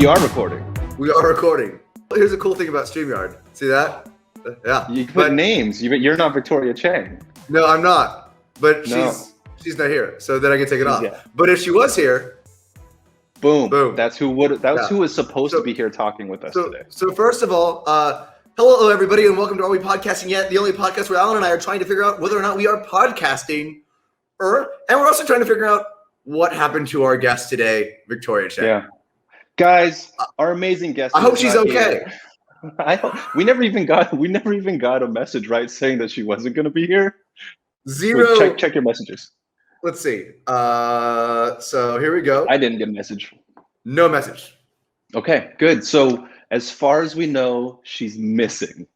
We are recording. We are recording. Here's a cool thing about StreamYard. See that? Yeah. You put names. You're not Victoria Cheng. No, I'm not. But No. she's not here, so then I can take it off. Yeah. But if she was here, boom. That's who was supposed to be here talking with us today. So first of all, hello everybody, and welcome to Are We Podcasting Yet? The only podcast where Alan and I are trying to figure out whether or not we are podcasting, and we're also trying to figure out what happened to our guest today, Victoria Cheng. Yeah. Guys, our amazing guest. I hope she's okay. We never even got a message, right, saying that she wasn't going to be here. Zero. So check your messages. Let's see. So here we go. I didn't get a message. No message. Okay, good. So as far as we know, she's missing.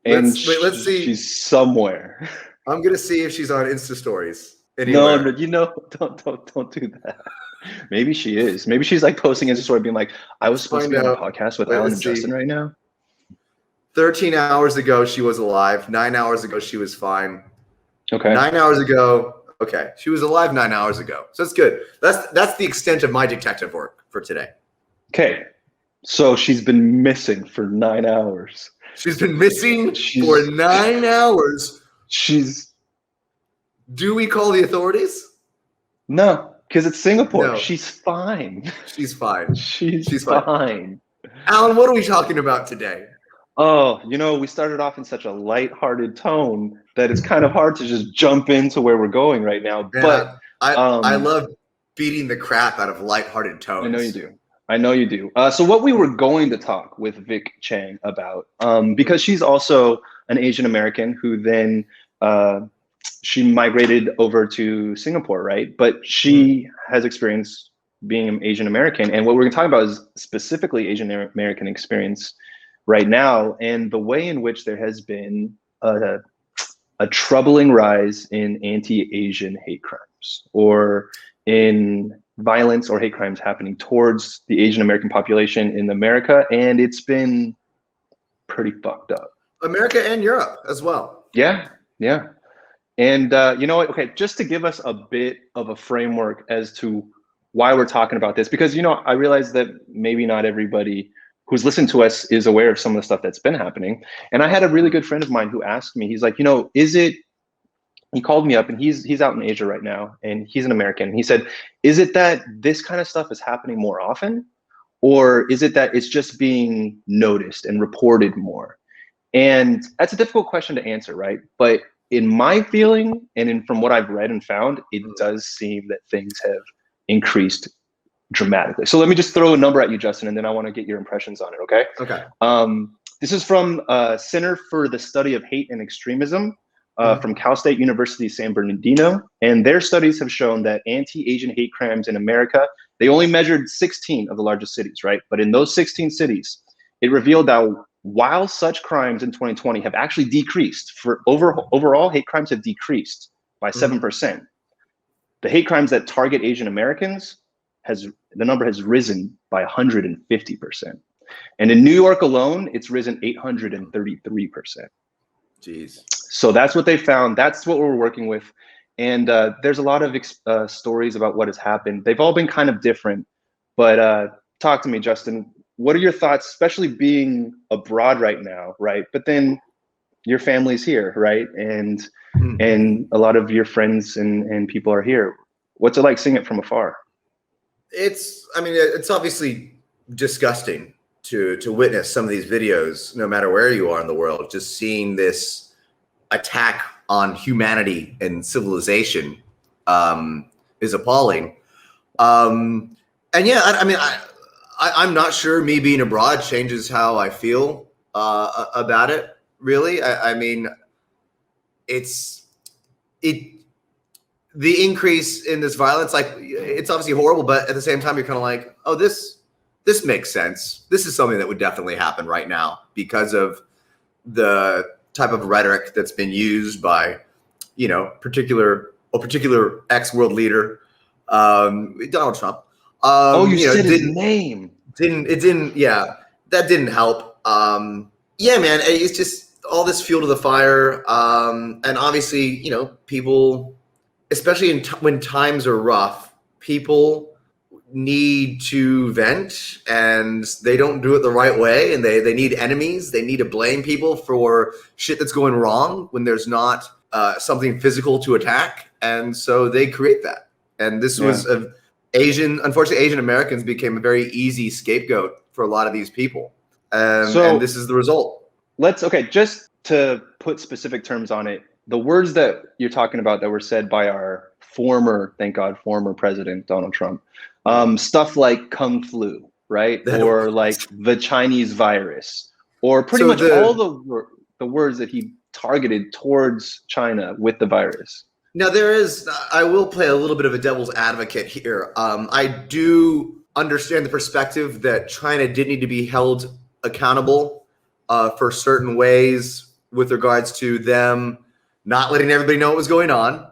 And let's see. She's somewhere. I'm gonna see if she's on Insta stories anywhere. No, don't do that. Maybe she is. Maybe she's like posting Insta story being like, I was supposed to be on a podcast with Alan and Justin right now. 13 hours ago, she was alive. 9 hours ago, she was fine. Okay. 9 hours ago, okay. She was alive 9 hours ago. So that's good. That's the extent of my detective work for today. Okay. So she's been missing for 9 hours. She's been missing for 9 hours. Do we call the authorities? No. Because it's Singapore. No. She's fine. She's fine. She's fine. Alan, what are we talking about today? Oh, we started off in such a lighthearted tone that it's kind of hard to just jump into where we're going right now. Yeah, but I love beating the crap out of lighthearted tones. I know you do. So what we were going to talk with Vic Cheng about, because she's also an Asian American who then she migrated over to Singapore, right? But she has experience being an Asian American. And what we're going to talk about is specifically Asian American experience right now, and the way in which there has been a troubling rise in anti-Asian hate crimes, or in violence or hate crimes happening towards the Asian American population in America. And it's been pretty fucked up. America and Europe as well. Yeah. And you know what? Okay, just to give us a bit of a framework as to why we're talking about this, because I realize that maybe not everybody who's listened to us is aware of some of the stuff that's been happening. And I had a really good friend of mine who asked me, he's like, he called me up, and he's out in Asia right now, and he's an American. He said, is it that this kind of stuff is happening more often, or is it that it's just being noticed and reported more? And that's a difficult question to answer, right? But in my feeling, and from what I've read and found, it does seem that things have increased dramatically. So let me just throw a number at you, Justin, and then I want to get your impressions on it, okay? Okay. This is from Center for the Study of Hate and Extremism from Cal State University, San Bernardino. And their studies have shown that anti-Asian hate crimes in America, they only measured 16 of the largest cities, right? But in those 16 cities, it revealed that while such crimes in 2020 have actually decreased, for overall hate crimes have decreased by 7%. The hate crimes that target Asian Americans, the number has risen by 150%. And in New York alone, it's risen 833%. Jeez. So that's what they found. That's what we're working with. And there's a lot of stories about what has happened. They've all been kind of different. But talk to me, Justin. What are your thoughts, especially being abroad right now, right? But then your family's here, right? And a lot of your friends and people are here. What's it like seeing it from afar? It's obviously disgusting to witness some of these videos, no matter where you are in the world. Just seeing this attack on humanity and civilization is appalling. And yeah, I'm not sure me being abroad changes how I feel about it, really. The increase in this violence, like, it's obviously horrible, but at the same time, you're kind of like, oh, this makes sense. This is something that would definitely happen right now because of the type of rhetoric that's been used by, particular ex-world leader, Donald Trump. You said his name. That didn't help. Yeah, man, it's just all this fuel to the fire. And obviously, people, especially when times are rough, people need to vent and they don't do it the right way, and they need enemies. They need to blame people for shit that's going wrong when there's not something physical to attack. And so they create that. And this was unfortunately, Asian Americans became a very easy scapegoat for a lot of these people. And this is the result. Just to put specific terms on it, the words that you're talking about that were said by our thank God, former president, Donald Trump, stuff like Kung flu, right? Or like the Chinese virus, or pretty much all the words that he targeted towards China with the virus. Now I will play a little bit of a devil's advocate here. I do understand the perspective that China did need to be held accountable for certain ways with regards to them not letting everybody know what was going on.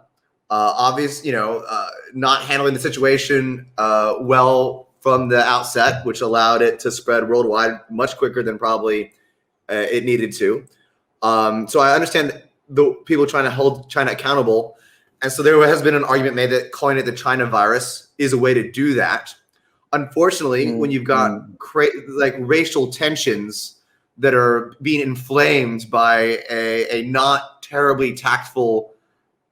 Not handling the situation well from the outset, which allowed it to spread worldwide much quicker than probably it needed to. So I understand the people trying to hold China accountable. And so there has been an argument made that calling it the China virus is a way to do that. Unfortunately, when you've got racial tensions that are being inflamed by a not terribly tactful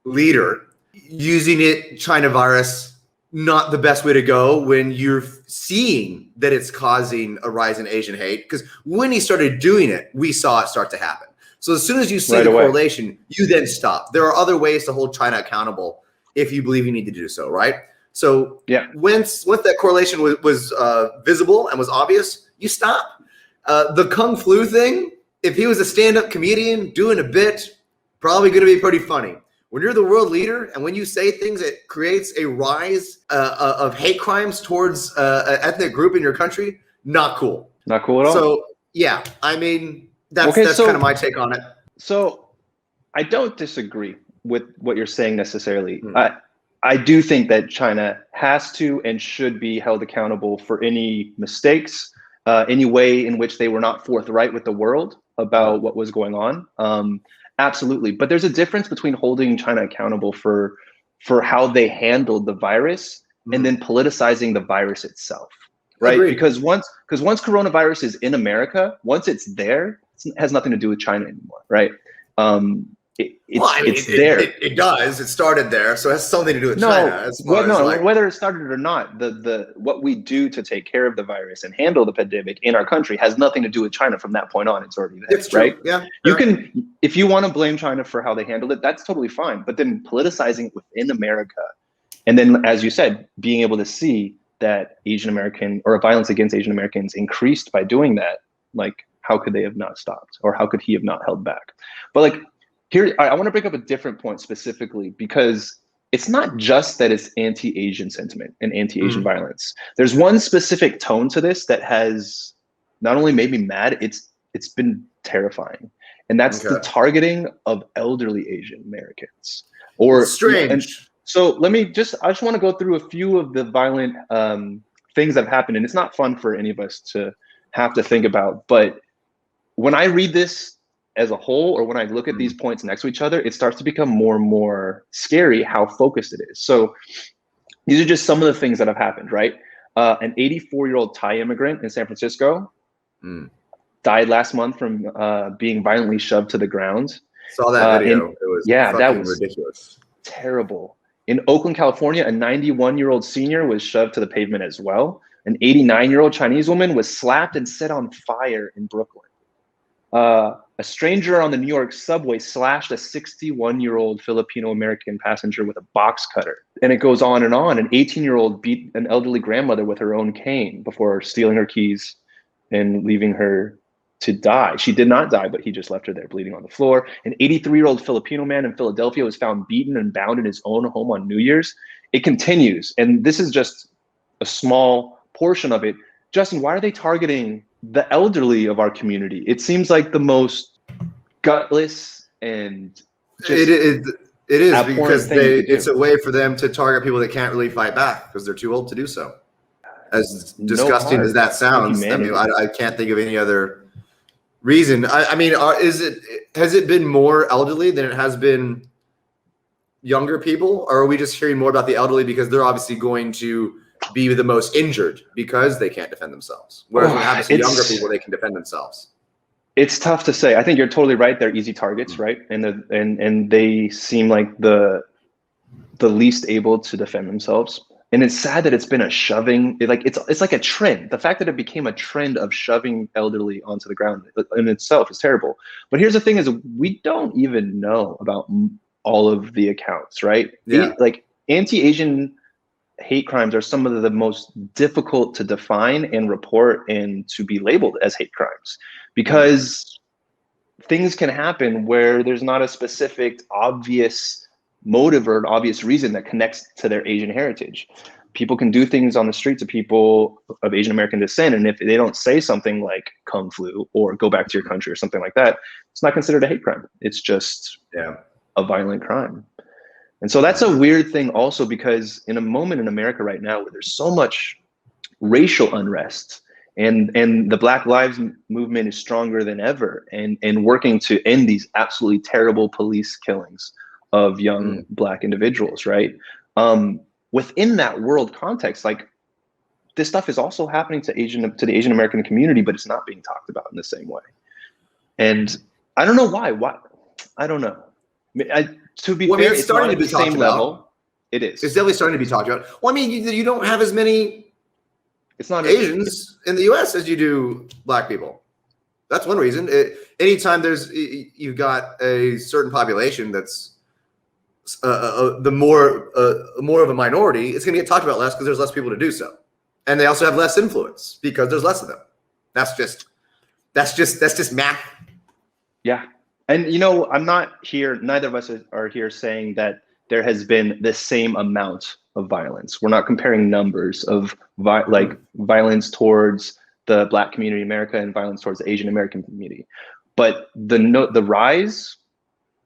leader, using it, China virus, not the best way to go when you're seeing that it's causing a rise in Asian hate. Because when he started doing it, we saw it start to happen. So as soon as you see the correlation, you then stop. There are other ways to hold China accountable if you believe you need to do so, right? So once that correlation was visible and was obvious, you stop. The Kung flu thing, if he was a stand-up comedian doing a bit, probably going to be pretty funny. When you're the world leader and when you say things that creates a rise of hate crimes towards an ethnic group in your country, not cool. Not cool at all. So, yeah, I mean, that's kind of my take on it. So I don't disagree with what you're saying necessarily. I do think that China has to and should be held accountable for any mistakes, any way in which they were not forthright with the world about what was going on. Absolutely. But there's a difference between holding China accountable for how they handled the virus and then politicizing the virus itself, right? Agreed. Because once coronavirus is in America, once it's there, it has nothing to do with China anymore, right? It's there. It does. It started there, so it has something to do with China. Whether it started or not, the what we do to take care of the virus and handle the pandemic in our country has nothing to do with China from that point on. It's already there, right? Yeah. You can, if you want to blame China for how they handled it, that's totally fine. But then politicizing it within America, and then, as you said, being able to see that Asian American or violence against Asian Americans increased by doing that, like, how could they have not stopped, or how could he have not held back? But like, here, I want to bring up a different point specifically, because it's not just that it's anti-Asian sentiment and anti-Asian violence. There's one specific tone to this that has not only made me mad, it's been terrifying. And that's the targeting of elderly Asian Americans. Or strange. So I just want to go through a few of the violent things that have happened. And it's not fun for any of us to have to think about. But when I read this as a whole, or when I look at these points next to each other, it starts to become more and more scary how focused it is. So these are just some of the things that have happened, right? An 84-year-old Thai immigrant in San Francisco died last month from being violently shoved to the ground. Saw that video. It was that was ridiculous. Terrible. In Oakland, California, a 91-year-old senior was shoved to the pavement as well. An 89-year-old Chinese woman was slapped and set on fire in Brooklyn. A stranger on the New York subway slashed a 61-year-old Filipino-American passenger with a box cutter. And it goes on and on. An 18-year-old beat an elderly grandmother with her own cane before stealing her keys and leaving her to die. She did not die, but he just left her there bleeding on the floor. An 83-year-old Filipino man in Philadelphia was found beaten and bound in his own home on New Year's. It continues. And this is just a small portion of it. Justin, why are they targeting the elderly of our community? It seems like the most gutless and just it is because it's a way for them to target people that can't really fight back because they're too old to do so. As disgusting as that sounds, I mean, I can't think of any other reason. I mean, has it been more elderly than it has been younger people, or are we just hearing more about the elderly because they're obviously going to be the most injured because they can't defend themselves. Whereas when it happens to younger people, they can defend themselves. It's tough to say. I think you're totally right. They're easy targets, right? And they seem like the least able to defend themselves. And it's sad that it's been a shoving. It's like a trend. The fact that it became a trend of shoving elderly onto the ground in itself is terrible. But here's the thing: is we don't even know about all of the accounts, right? Yeah. Like anti-Asian hate crimes are some of the most difficult to define and report and to be labeled as hate crimes, because things can happen where there's not a specific obvious motive or an obvious reason that connects to their Asian heritage. People can do things on the street to people of Asian American descent, and if they don't say something like "Kung Flu" or "Go back to your country" or something like that, it's not considered a hate crime. It's just a violent crime. And so that's a weird thing also, because in a moment in America right now where there's so much racial unrest, and the Black Lives Movement is stronger than ever, and working to end these absolutely terrible police killings of young Black individuals, right? Within that world context, like, this stuff is also happening to the Asian American community, but it's not being talked about in the same way. And I don't know why. I don't know. To be fair, it's starting to be talked about. Level. It is. It's definitely starting to be talked about. Well, I mean, you don't have as many Asians in the U.S. as you do Black people. That's one reason. Anytime you've got a certain population that's the more of a minority, it's going to get talked about less because there's less people to do so, and they also have less influence because there's less of them. That's just math. Yeah. And, you know, I'm not here, neither of us are here saying that there has been the same amount of violence. We're not comparing numbers of violence towards the Black community in America and violence towards the Asian American community. But the rise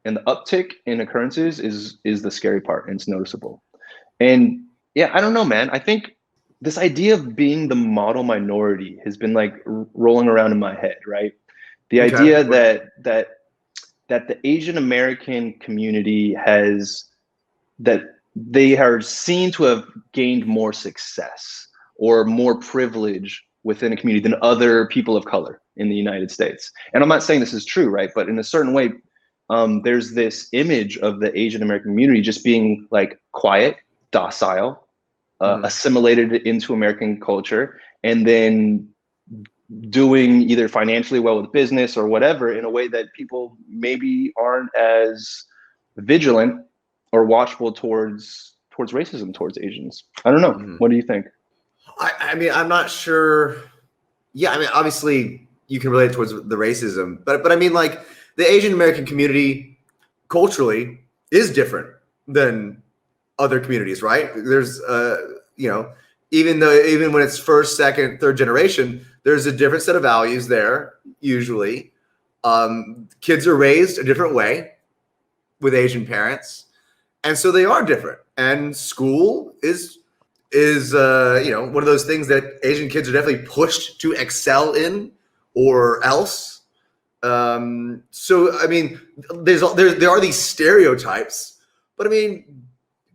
and the uptick in occurrences is the scary part, and it's noticeable. And yeah, I don't know, man. I think this idea of being the model minority has been like rolling around in my head, right? The idea that the Asian American community that they are seen to have gained more success or more privilege within a community than other people of color in the United States. And I'm not saying this is true, right? But in a certain way, there's this image of the Asian American community just being like quiet, docile, assimilated into American culture, and then doing either financially well with business or whatever in a way that people maybe aren't as vigilant or watchful towards racism towards Asians. I don't know. What do you think? I mean, I'm not sure. Yeah, I mean, obviously you can relate towards the racism, but I mean, like, the Asian American community culturally is different than other communities, right? There's, you know, even when it's first, second, third generation, there's a different set of values there. Usually, kids are raised a different way with Asian parents, and so they are different. And school is you know, one of those things that Asian kids are definitely pushed to excel in, or else. So I mean, there are these stereotypes, but I mean,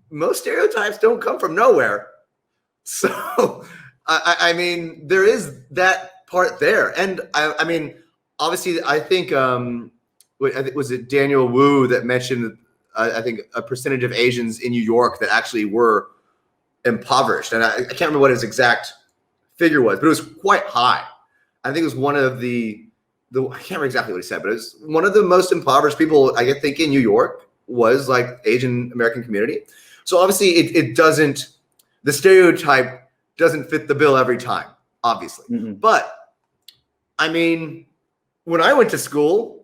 most stereotypes don't come from nowhere. So I mean, there is that part there, and I mean, obviously, I think was it Daniel Wu that mentioned I think a percentage of Asians in New York that actually were impoverished, and I can't remember what his exact figure was, but it was quite high. I think it was one of the I can't remember exactly what he said, but it was one of the most impoverished people I think in New York was like Asian American community. So obviously it doesn't, the stereotype doesn't fit the bill every time, obviously. But I mean, when I went to school,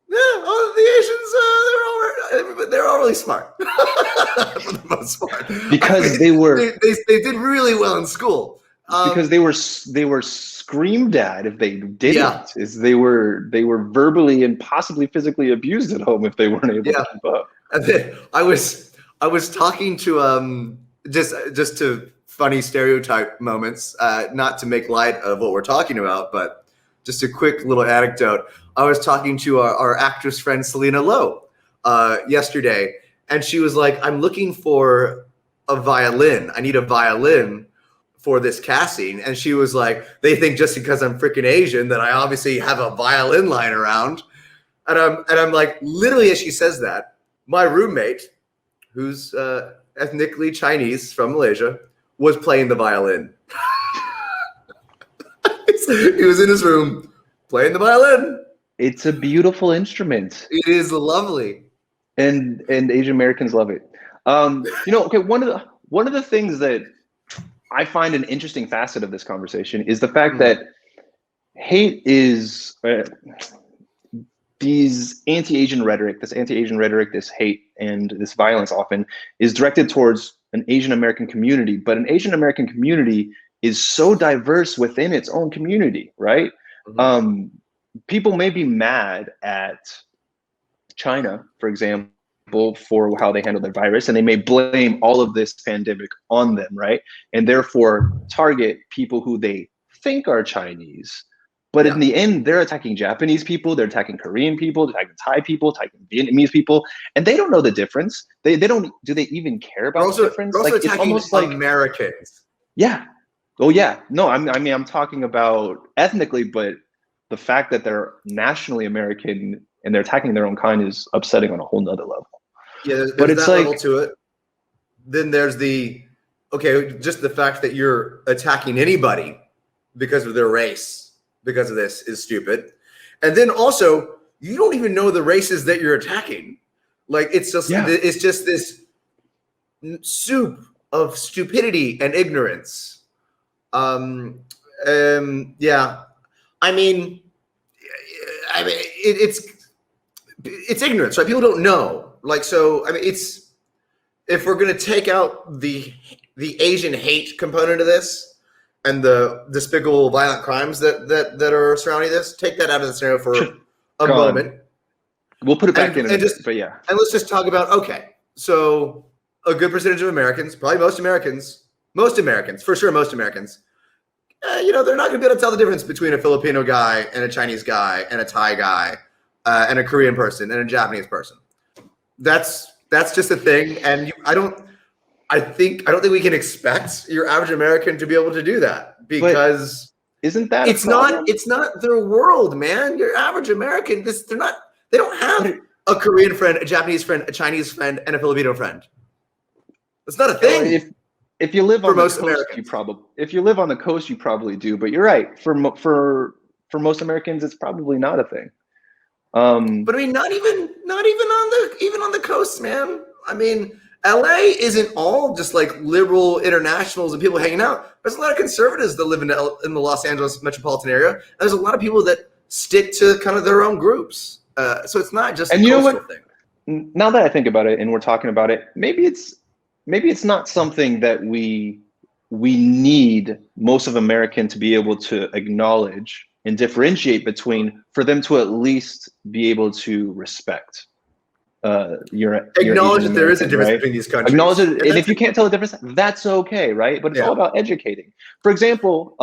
the Asians, they're all really smart for the most part. Because they did really well in school. Because they were screamed at if they didn't. Is they were verbally and possibly physically abused at home if they weren't able to keep up. And then I was talking to just to funny stereotype moments, not to make light of what we're talking about, but just a quick little anecdote. I was talking to our actress friend Selena Lowe yesterday, and she was like, "I'm looking for a violin. I need a violin for this casting, and she was like, they think just because I'm freaking Asian that I obviously have a violin lying around. And I'm like, literally, as she says that, my roommate, who's ethnically Chinese from Malaysia, was playing the violin. He was in his room playing the violin. It's a beautiful instrument. It is lovely, and Asian Americans love it. Okay, one of the things that I find an interesting facet of this conversation is the fact that hate is this anti-Asian rhetoric, this hate and this violence often is directed towards an Asian American community, but an Asian American community is so diverse within its own community, right? People may be mad at China, for example, for how they handle their virus, and they may blame all of this pandemic on them, right? And therefore target people who they think are Chinese. But in the end, they're attacking Japanese people, they're attacking Korean people, they're attacking Thai people, attacking Vietnamese people, and they don't know the difference. They don't. Do they even care about the difference? They're also like, attacking it's almost like Americans. Yeah. Oh yeah. No, I mean, I'm talking about ethnically, but the fact that they're nationally American and they're attacking their own kind is upsetting on a whole nother level. Yeah, there's that level to it. Then there's just the fact that you're attacking anybody because of their race, because of this, is stupid. And then also, you don't even know the races that you're attacking. Like, it's just this soup of stupidity and ignorance. I mean, it's ignorance, right? People don't know. Like, so, I mean, if we're going to take out the Asian hate component of this and the despicable violent crimes that are surrounding this, take that out of the scenario for a moment. We'll put it back in, but yeah. And let's just talk about, okay, so a good percentage of Americans, probably most Americans, for sure, most Americans, they're not going to be able to tell the difference between a Filipino guy and a Chinese guy and a Thai guy and a Korean person and a Japanese person. That's just a thing, and I don't think we can expect your average American to be able to do that, because isn't that it's not their world, man. Your average American, they don't have a Korean friend, a Japanese friend, a Chinese friend, and a Filipino friend. It's not a thing. If you live on the coast, if you live on the coast, you probably do. But you're right. For most Americans, it's probably not a thing. But I mean, not even on the coast, man. I mean, LA isn't all just like liberal internationals and people hanging out. There's a lot of conservatives that live in the Los Angeles metropolitan area. There's a lot of people that stick to kind of their own groups. So it's not just a coastal thing. Now that I think about it, and we're talking about it, maybe it's not something that we need most of American to be able to acknowledge and differentiate between, for them to at least be able to respect acknowledge that there is a difference between these countries. Acknowledge it, and if you can't tell the difference, that's okay, right? But it's all about educating. For example,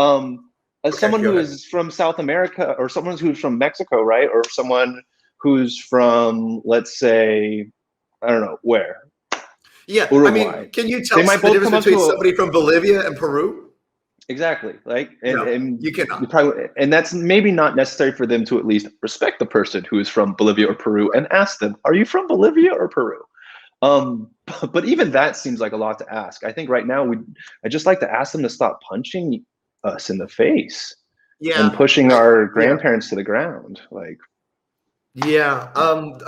as someone who is from South America, or someone who's from Mexico, right? Or someone who's from, let's say, I don't know where. Yeah, Uruguay. I mean, can you tell us the difference between somebody from Bolivia and Peru? Exactly, like, and you cannot. And that's maybe not necessary for them to at least respect the person who is from Bolivia or Peru and ask them, "Are you from Bolivia or Peru?" But even that seems like a lot to ask. I think right now I just like to ask them to stop punching us in the face, and pushing our grandparents to the ground, like. Yeah.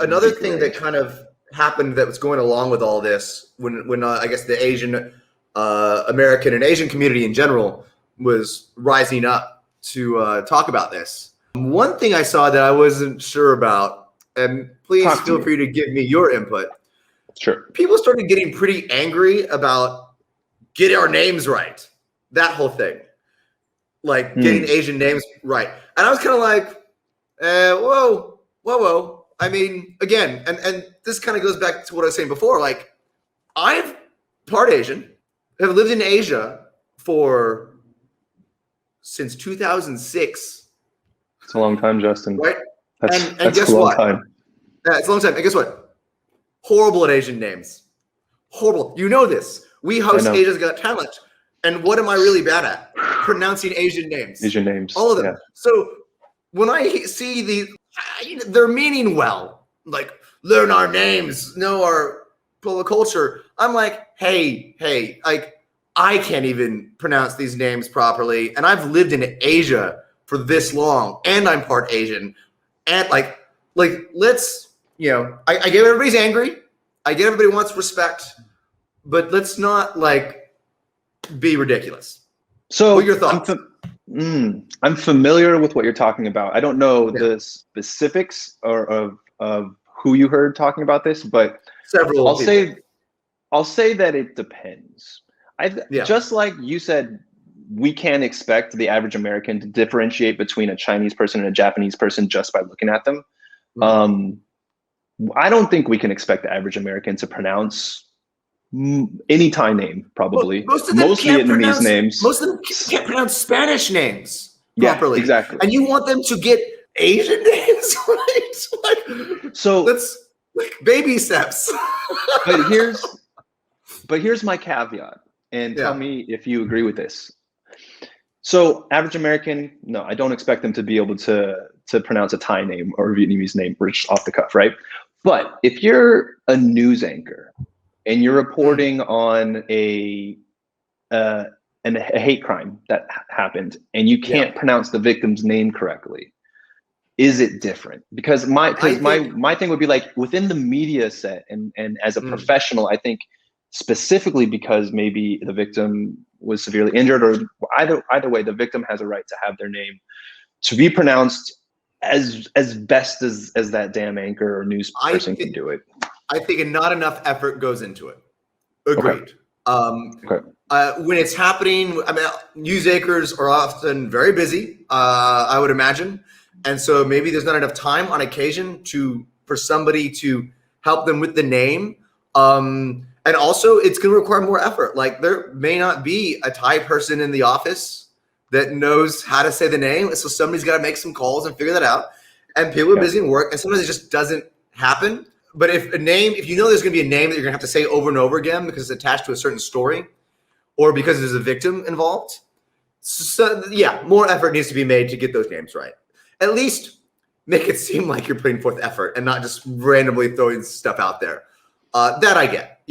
Another thing that kind of happened that was going along with all this, when I guess the Asian American and Asian community in general was rising up to talk about this. One thing I saw that I wasn't sure about, and please feel free to give me your input. Sure. People started getting pretty angry about getting our names right. That whole thing. Like getting Asian names right. And I was kind of like, whoa. I mean, again, and this kind of goes back to what I was saying before. Like, I'm part Asian, have lived in Asia since 2006. It's a long time, Justin. Right? And guess what? Yeah, it's a long time. And guess what? Horrible at Asian names. Horrible. You know this. We host Asia's Got Talent. And what am I really bad at? Pronouncing Asian names. Asian names. All of them. Yeah. So when I see they're meaning well, like learn our names, know our culture. I'm like, hey, like I can't even pronounce these names properly. And I've lived in Asia for this long, and I'm part Asian. And like let's, I get everybody's angry. I get everybody wants respect, but let's not like be ridiculous. So what are your thoughts? I'm familiar with what you're talking about. I don't know the specifics of who you heard talking about this, but several I'll say that it depends. Just like you said, we can't expect the average American to differentiate between a Chinese person and a Japanese person just by looking at them. I don't think we can expect the average American to pronounce any Thai name, probably. Most Vietnamese names. Most of them can't pronounce Spanish names properly. Yeah, exactly. And you want them to get Asian names, right? So let's baby steps. but here's my caveat, and tell me if you agree with this. So average American, no, I don't expect them to be able to pronounce a Thai name or a Vietnamese name off the cuff, right? But if you're a news anchor and you're reporting on a hate crime that happened, and you can't pronounce the victim's name correctly, is it different? Because my thing would be like, within the media set and as a professional, I think specifically because maybe the victim was severely injured, or either way, the victim has a right to have their name to be pronounced as best as that damn anchor or news person can do it. I think not enough effort goes into it. Agreed. When it's happening, I mean, news anchors are often very busy, I would imagine. And so maybe there's not enough time on occasion for somebody to help them with the name. And also it's going to require more effort. Like there may not be a Thai person in the office that knows how to say the name. So somebody's got to make some calls and figure that out. And people are busy in work, and sometimes it just doesn't happen. But if you know there's going to be a name that you're going to have to say over and over again because it's attached to a certain story, or because there's a victim involved, so more effort needs to be made to get those names right. At least make it seem like you're putting forth effort and not just randomly throwing stuff out there. That I get,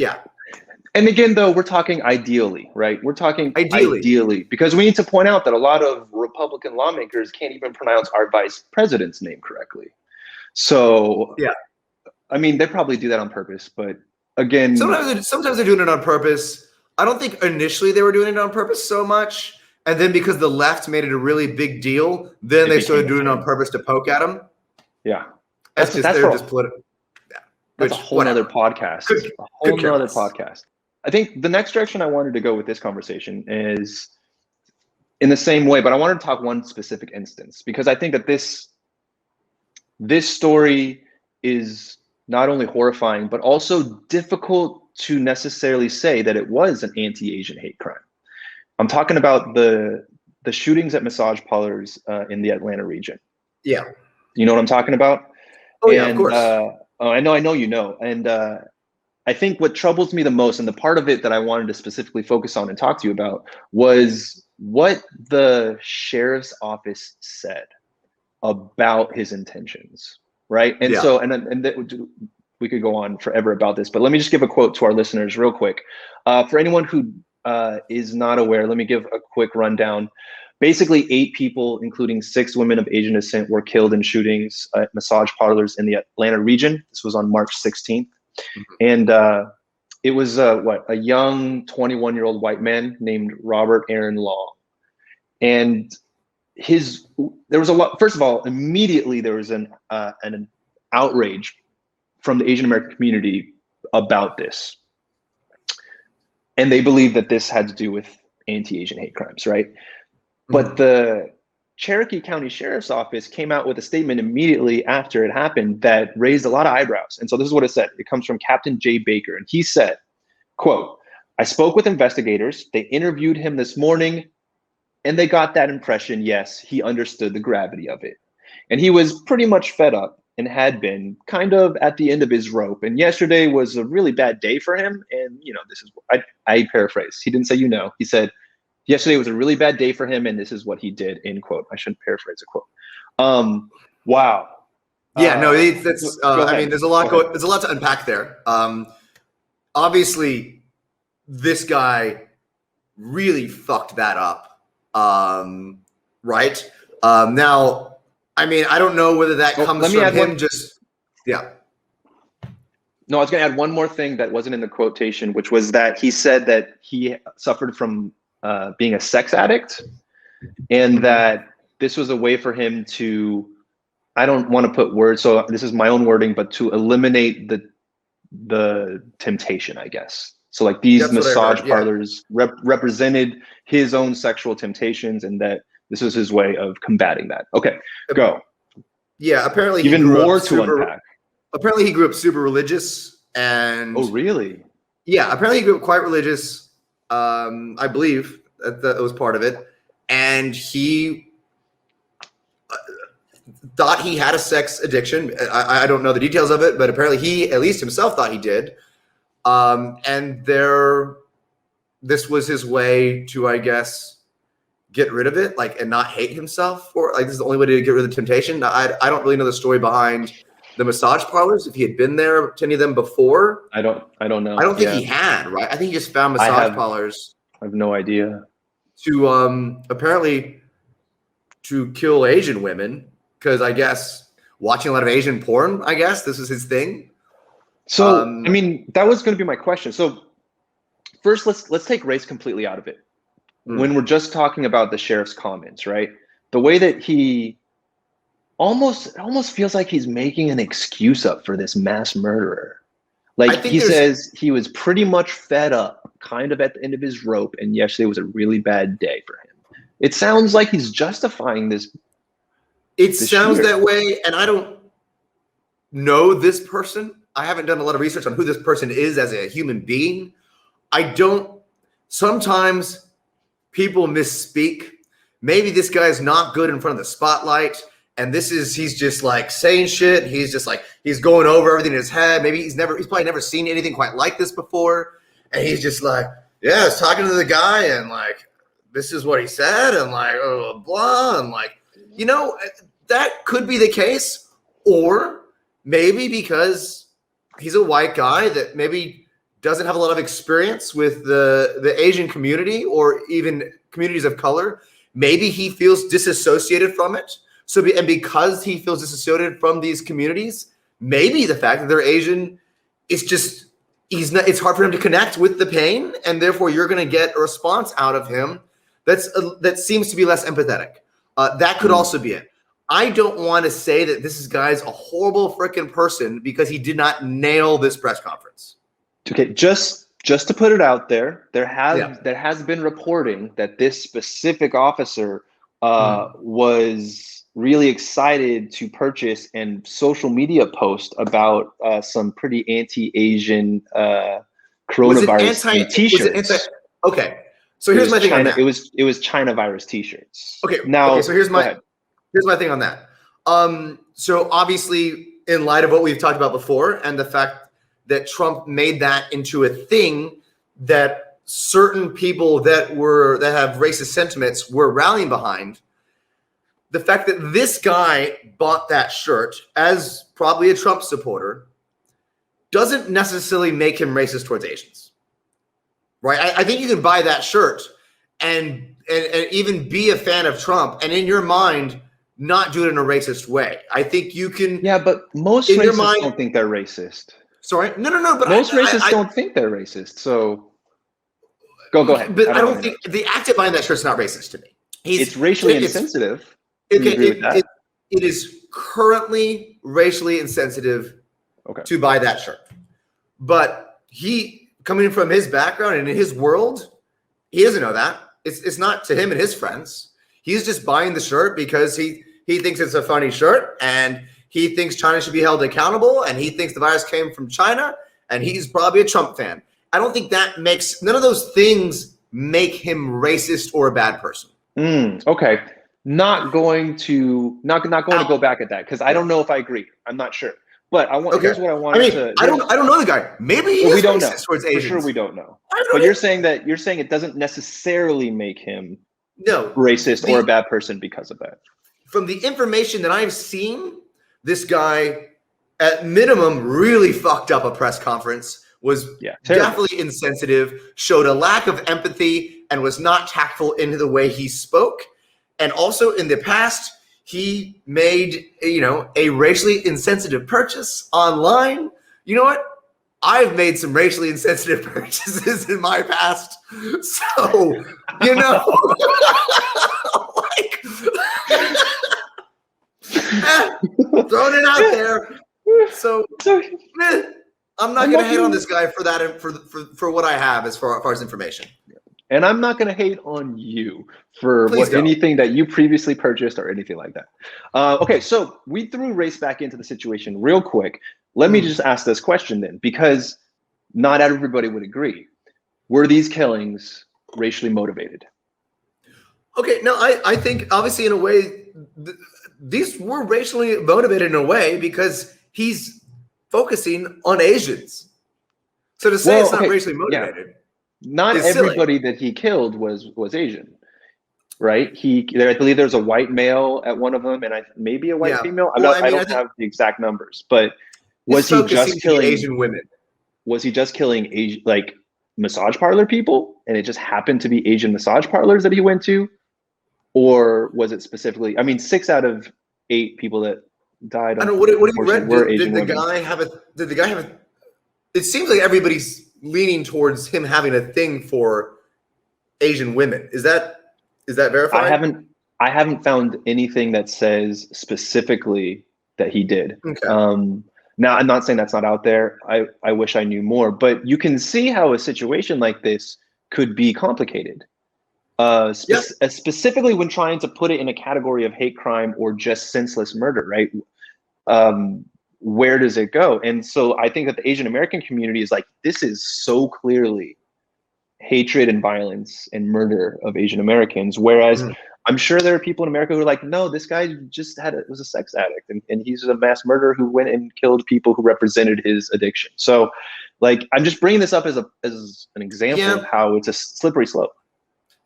And again, though, we're talking ideally, right? We're talking ideally, because we need to point out that a lot of Republican lawmakers can't even pronounce our vice president's name correctly. So, I mean, they probably do that on purpose, but again, sometimes they're doing it on purpose. I don't think initially they were doing it on purpose so much, and then because the left made it a really big deal, then they started doing it on purpose to poke at them. Yeah, that's a whole other podcast. A whole other podcast. I think the next direction I wanted to go with this conversation is in the same way, but I wanted to talk one specific instance, because I think that this story is not only horrifying, but also difficult to necessarily say that it was an anti-Asian hate crime. I'm talking about the shootings at massage parlors in the Atlanta region. Yeah. You know what I'm talking about? Oh, yeah, of course. I know you know. And I think what troubles me the most, and the part of it that I wanted to specifically focus on and talk to you about, was what the sheriff's office said about his intentions, right? And so, we could go on forever about this, but let me just give a quote to our listeners real quick. For anyone who is not aware, let me give a quick rundown. Basically, 8 people, including 6 women of Asian descent, were killed in shootings at massage parlors in the Atlanta region. This was on March 16th. And it was a young 21-year-old white man named Robert Aaron Long. And there was a lot. First of all, immediately there was an outrage from the Asian American community about this. And they believed that this had to do with anti-Asian hate crimes, right? But the Cherokee County Sheriff's Office came out with a statement immediately after it happened that raised a lot of eyebrows. And so this is what it said. It comes from Captain Jay Baker. And he said, quote, "I spoke with investigators. They interviewed him this morning, and they got that impression, yes, he understood the gravity of it. And he was pretty much fed up and had been kind of at the end of his rope. And yesterday was a really bad day for him. And, this is, I paraphrase. He didn't say, he said, Yesterday was a really bad day for him, and this is what he did, end quote. I shouldn't paraphrase a quote. Wow. Yeah, no, that's. I mean, there's a lot. There's a lot to unpack there. Obviously, this guy really fucked that up. Right now, I mean, I don't know whether that comes from him. Yeah. No, I was going to add one more thing that wasn't in the quotation, which was that he said that he suffered from being a sex addict, and that this was a way for him to, I don't want to put words, so this is my own wording, but to eliminate the temptation, I guess. So like these massage parlors represented his own sexual temptations, and that this was his way of combating that. Okay, go. Yeah, apparently even more to unpack. Apparently he grew up super religious, and oh really? Yeah, apparently he grew up quite religious. I believe that was part of it, and he thought he had a sex addiction. I don't know the details of it, but apparently he, at least himself, thought he did. And this was his way to, I guess, get rid of it, like, and not hate himself, or like this is the only way to get rid of the temptation. I don't really know the story behind the massage parlors, if he had been there to any of them before. I don't know. I don't think he had, right? I think he just found massage parlors. I have no idea. To apparently to kill Asian women, because I guess watching a lot of Asian porn, I guess this is his thing. So I mean, that was going to be my question. So first, let's take race completely out of it. When we're just talking about the sheriff's comments, right? The way that he it almost feels like he's making an excuse up for this mass murderer. Like he says he was pretty much fed up, kind of at the end of his rope, and yesterday was a really bad day for him. It sounds like he's justifying this. It sounds that way, and I don't know this person. I haven't done a lot of research on who this person is as a human being. Sometimes people misspeak. Maybe this guy's not good in front of the spotlight, and he's just like saying shit. He's just like, he's going over everything in his head. Maybe he's probably never seen anything quite like this before. And he's just like, yeah, I was talking to the guy, and like, this is what he said, and like, oh, blah, and like, you know, that could be the case. Or maybe because he's a white guy that maybe doesn't have a lot of experience with the Asian community or even communities of color, maybe he feels disassociated from it. And because he feels disassociated from these communities, maybe the fact that they're Asian is just, it's hard for him to connect with the pain, and therefore you're going to get a response out of him that seems to be less empathetic. That could also be it. I don't want to say that this guy's a horrible freaking person because he did not nail this press conference. Okay, just to put it out there, there has been reporting that this specific officer was really excited to purchase and social media post about some pretty anti-Asian coronavirus t-shirts. Okay, so here's my thing on that. It was China virus t-shirts. Okay, so here's my thing on that. So obviously, in light of what we've talked about before, and the fact that Trump made that into a thing that certain people that have racist sentiments were rallying behind, the fact that this guy bought that shirt as probably a Trump supporter doesn't necessarily make him racist towards Asians, right? I think you can buy that shirt and even be a fan of Trump, and in your mind not do it in a racist way. I think you can. Yeah, but most racists don't think they're racist. Sorry, no. But most racists don't think they're racist. So go ahead. But I don't think the act of buying that shirt's not racist to me. It's racially insensitive. It is currently racially insensitive to buy that shirt. But he, coming from his background and in his world, he doesn't know that. It's not to him and his friends. He's just buying the shirt because he thinks it's a funny shirt, and he thinks China should be held accountable, and he thinks the virus came from China, and he's probably a Trump fan. I don't think none of those things make him racist or a bad person. Okay. Not going to go back at that, because I don't know if I agree. I'm not sure. But here's what I I wanted mean, to. I don't know the guy. Maybe he we is don't know. racist towards For Asians. sure, we don't know. I don't But know. you're saying it doesn't necessarily make him No, racist or a bad person because of that. From the information that I've seen, this guy, at minimum, really fucked up a press conference, was definitely insensitive, showed a lack of empathy, and was not tactful in the way he spoke. And also in the past, he made, a racially insensitive purchase online. You know what? I've made some racially insensitive purchases in my past. So, like, throwing it out there. So, I'm not going to hate on this guy for that, for what I have as far as information. And I'm not going to hate on you for anything that you previously purchased or anything like that. Okay, so we threw race back into the situation real quick. Let me just ask this question then, because not everybody would agree. Were these killings racially motivated? Okay, no, I think obviously in a way, these were racially motivated in a way because he's focusing on Asians. So to say it's not racially motivated. Yeah. Not everybody that he killed was Asian, right? I believe there's a white male at one of them, and maybe a white female. I don't have the exact numbers, but was he just killing Asian women? Was he just killing Asian, like massage parlor people, and it just happened to be Asian massage parlors that he went to, or was it specifically? I mean, 6 out of 8 people that died. I don't know what have you read. Did the guy have a? It seems like everybody's leaning towards him having a thing for Asian women. Is that verified? I haven't found anything that says specifically that he did. Okay. Now, I'm not saying that's not out there. I wish I knew more, but you can see how a situation like this could be complicated. Specifically when trying to put it in a category of hate crime or just senseless murder, right? Where does it go? And so I think that the Asian American community is like, this is so clearly hatred and violence and murder of Asian Americans. Whereas I'm sure there are people in America who are like, no, this guy just was a sex addict and he's a mass murderer who went and killed people who represented his addiction. So like, I'm just bringing this up as an example of how it's a slippery slope.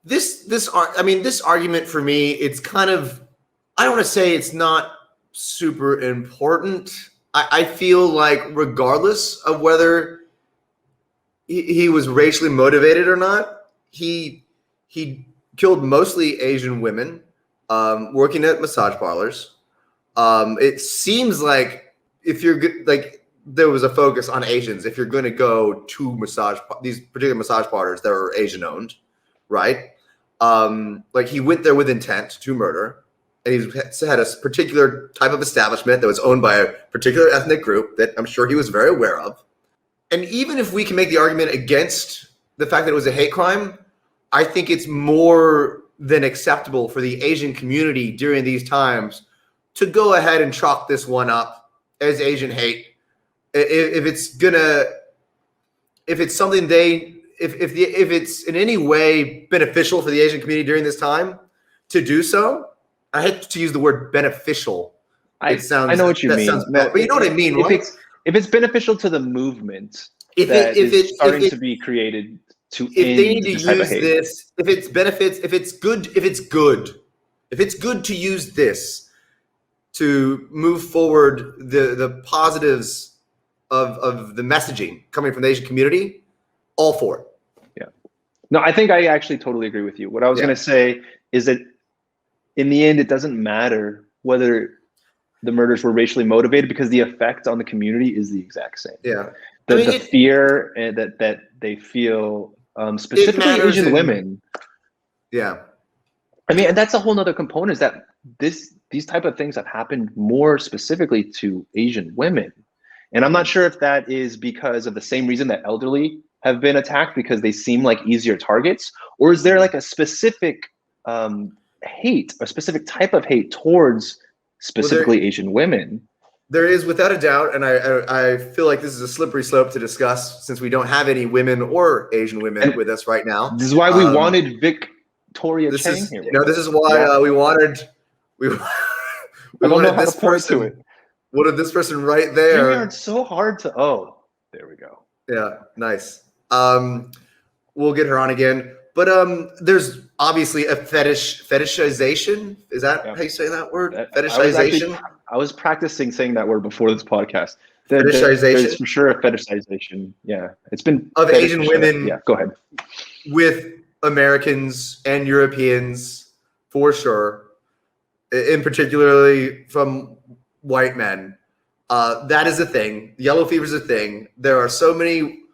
This argument for me, it's kind of, I don't want to say it's not super important. I feel like regardless of whether he was racially motivated or not, he killed mostly Asian women working at massage parlors. It seems like if you're there was a focus on Asians. If you're going to go to these particular massage parlors that are Asian owned, right? Like he went there with intent to murder. And he had a particular type of establishment that was owned by a particular ethnic group that I'm sure he was very aware of. And even if we can make the argument against the fact that it was a hate crime, I think it's more than acceptable for the Asian community during these times to go ahead and chalk this one up as Asian hate. If it's in any way beneficial for the Asian community during this time to do so. I hate to use the word beneficial. I know what you mean. Sounds bad, but you know what I mean, right? If it's beneficial to the movement if it's starting to be created to end they need to use this, if it's good to use this to move forward the positives of the messaging coming from the Asian community, all for it. Yeah. No, I think I actually totally agree with you. What I was going to say is that in the end, it doesn't matter whether the murders were racially motivated because the effect on the community is the exact same. Yeah. The fear that they feel, specifically Asian women. Yeah. I mean, and that's a whole nother component is that these type of things have happened more specifically to Asian women. And I'm not sure if that is because of the same reason that elderly have been attacked because they seem like easier targets, or is there like a specific hate, a specific type of hate towards specifically Asian women? There is, without a doubt, and I feel like this is a slippery slope to discuss since we don't have any women or Asian women with us right now. This is why we wanted Victoria Cheng here. This is why we wanted this person. What did this person right StreamYard's there? so hard to. Oh, there we go. Yeah, nice. We'll get her on again. But there's obviously a fetishization. Is that Yeah. how you say that word? I Fetishization? was practicing saying that word before this podcast. There's Fetishization for sure a fetishization. Yeah, it's been of Asian women. Yeah, go ahead. With Americans and Europeans, for sure, in particularly from white men. That is a thing. Yellow fever is a thing. There are so many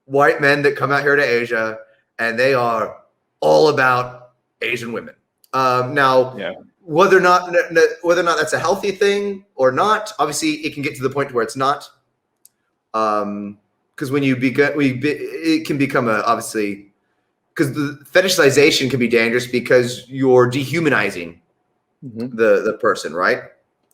white men that come out here to Asia, and they are all about Asian women. Now, Yeah. whether or not that's a healthy thing or not, obviously it can get to the point where it's not. Because when it can become obviously, because the fetishization can be dangerous because you're dehumanizing the person, right?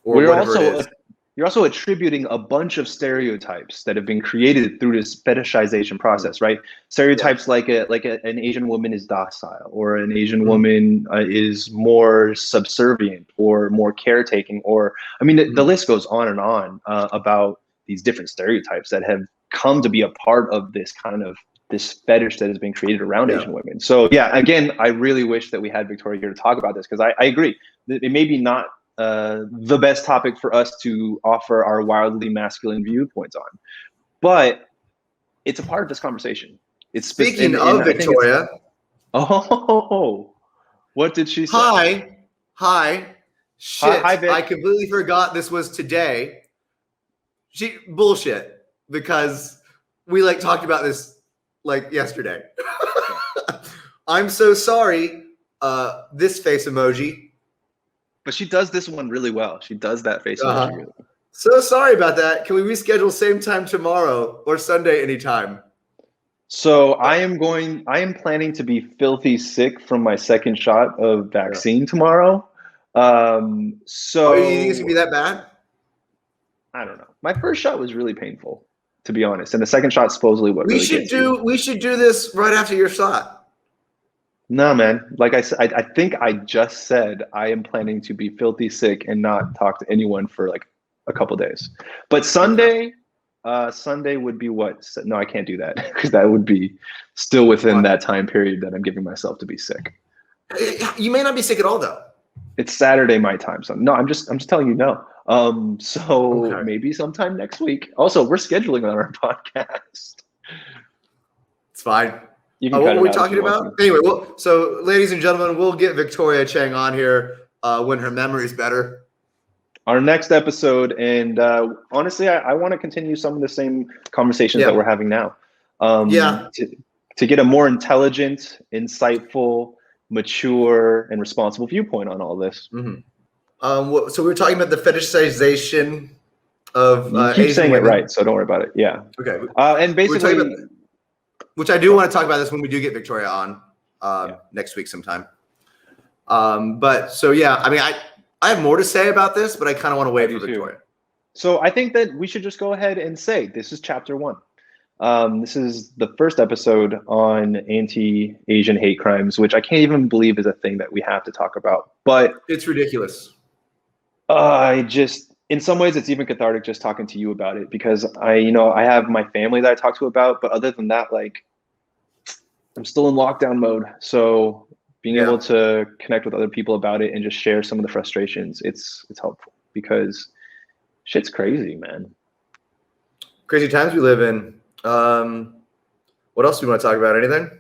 Or whatever it is. You're also attributing a bunch of stereotypes that have been created through this fetishization process, right? Stereotypes like an Asian woman is docile, or an Asian woman is more subservient, or more caretaking, or I mean, the list goes on and on about these different stereotypes that have come to be a part of this kind of this fetish that has been created around Asian women. So yeah, again, I really wish that we had Victoria here to talk about this, because I agree. It may be not the best topic for us to offer our wildly masculine viewpoints on, but it's a part of this conversation. It's Speaking of Victoria. Oh, what did she say? Hi. Shit, hi, Vic. I completely forgot this was today. Bullshit, because we talked about this yesterday. I'm so sorry. This face emoji. But she does this one really well. She does that face emoji really well. So sorry about that. Can we reschedule same time tomorrow or Sunday anytime? So I am planning to be filthy sick from my second shot of vaccine tomorrow. You think it's gonna be that bad? I don't know. My first shot was really painful, to be honest, and the second shot supposedly what we should do this right after your shot. No, man. Like I said, I think I just said I am planning to be filthy sick and not talk to anyone for a couple days. But Sunday, Sunday would be what? No, I can't do that, because that would be still within that time period that I'm giving myself to be sick. You may not be sick at all, though. It's Saturday my time, so no. I'm just telling you no. Maybe sometime next week. Also, we're scheduling on our podcast. It's fine. What were we talking about? Anyway, so ladies and gentlemen, we'll get Victoria Cheng on here when her memory is better. Our next episode, and honestly, I want to continue some of the same conversations that we're having now. To get a more intelligent, insightful, mature, and responsible viewpoint on all this. So we were talking about the fetishization of you keep saying it right, so don't worry about it. Yeah. Okay. And basically. Which I do want to talk about this when we do get Victoria on next week sometime. But so yeah, I mean, I have more to say about this, but I kind of want to wait for Victoria. So I think that we should just go ahead and say this is chapter 1. This is the first episode on anti-Asian hate crimes, which I can't even believe is a thing that we have to talk about. But it's ridiculous. In some ways, it's even cathartic just talking to you about it, because I have my family that I talk to about, but other than that, I'm still in lockdown mode. So being able to connect with other people about it and just share some of the frustrations, it's helpful, because shit's crazy, man. Crazy times we live in. What else do we want to talk about? Anything?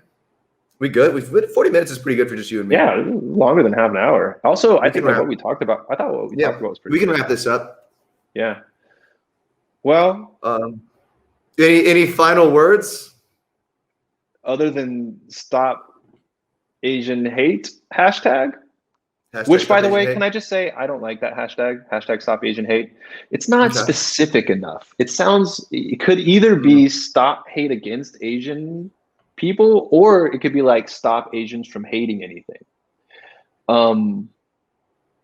We good? 40 minutes is pretty good for just you and me. Yeah, longer than half an hour. Also, I think what we talked about, I thought what we talked about was pretty good. We can wrap this up. Yeah. Well, any final words? Other than stop Asian hate hashtag? Which, by the way, can I just say, I don't like that hashtag stop Asian hate. It's not specific enough. It could either be stop hate against Asian people, or it could be stop Asians from hating anything.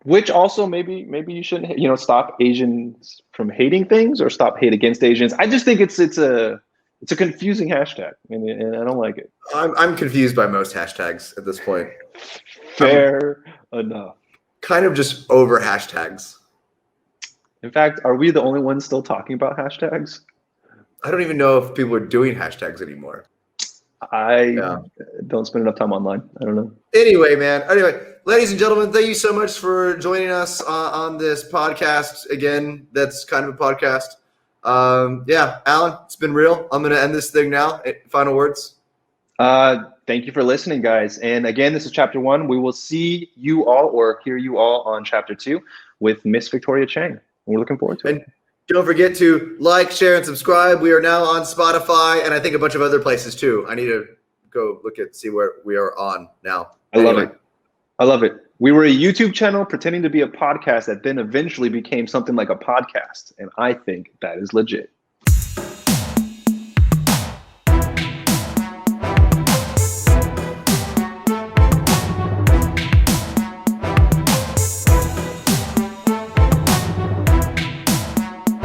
Which also maybe you shouldn't, stop Asians from hating things, or stop hate against Asians. I just think it's a confusing hashtag, and I don't like it. I'm confused by most hashtags at this point. Fair enough. Kind of just over hashtags. In fact, are we the only ones still talking about hashtags? I don't even know if people are doing hashtags anymore. I don't spend enough time online. I don't know. Anyway, man. Anyway, ladies and gentlemen, thank you so much for joining us on this podcast. Again, that's kind of a podcast. Yeah, Alan, it's been real. I'm going to end this thing now. Final words. Thank you for listening, guys. And again, this is chapter 1. We will see you all or hear you all on chapter 2 with Miss Victoria Cheng. We're looking forward to it. And don't forget to like, share, and subscribe. We are now on Spotify and I think a bunch of other places too. I need to go see where we are on now. I love it. We were a YouTube channel pretending to be a podcast that then eventually became something like a podcast. And I think that is legit.